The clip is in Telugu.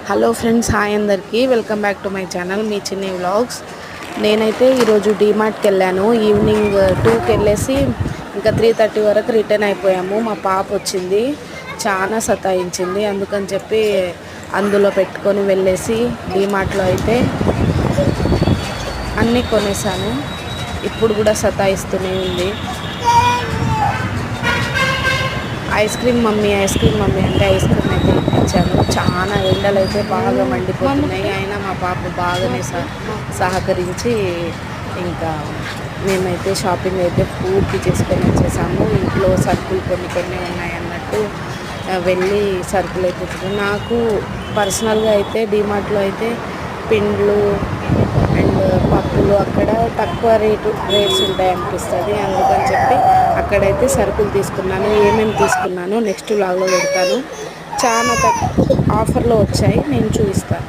హలో ఫ్రెండ్స్, హాయ్ అందరికీ. Welcome back to my channel మీ చిన్ని వ్లాగ్స్. నేనైతే ఈరోజు డీమార్ట్కి వెళ్ళాను. ఈవినింగ్ 2కి వెళ్ళేసి ఇంకా 3:30 వరకు రిటర్న్ అయిపోయాము. మా పాప వచ్చింది, చాలా సతాయించింది. అందుకని చెప్పి అందులో పెట్టుకొని వెళ్ళేసి డీమార్ట్లో అయితే అన్నీ కొనేసాను. ఇప్పుడు కూడా సతాయిస్తూనే ఉంది. ఐస్ క్రీమ్ మమ్మీ అంటే ఐస్ క్రీమ్ అయితే ఇప్పించాను. చాలా ఎండలు అయితే బాగా మండిపోతున్నాయి. అయినా మా పాప బాగానే సహకరించి ఇంకా మేమైతే షాపింగ్ అయితే పూర్తి చేసుకొని వచ్చేసాము. ఇంట్లో సరుకులు కొన్ని ఉన్నాయి అన్నట్టు వెళ్ళి సరుకులు అయితే నాకు పర్సనల్గా అయితే డీమార్ట్లో అయితే పిండ్లు అండ్ పప్పులు అక్కడ తక్కువ రేట్స్ ఉంటాయి అనిపిస్తుంది. అందుకని చెప్పి అక్కడైతే సరుకులు తీసుకున్నాను. ఏమేమి తీసుకున్నానో నెక్స్ట్ వ్లాగ్లో పెడతాను. చాలా ఆఫర్లో వచ్చాయి, నేను చూపిస్తాను.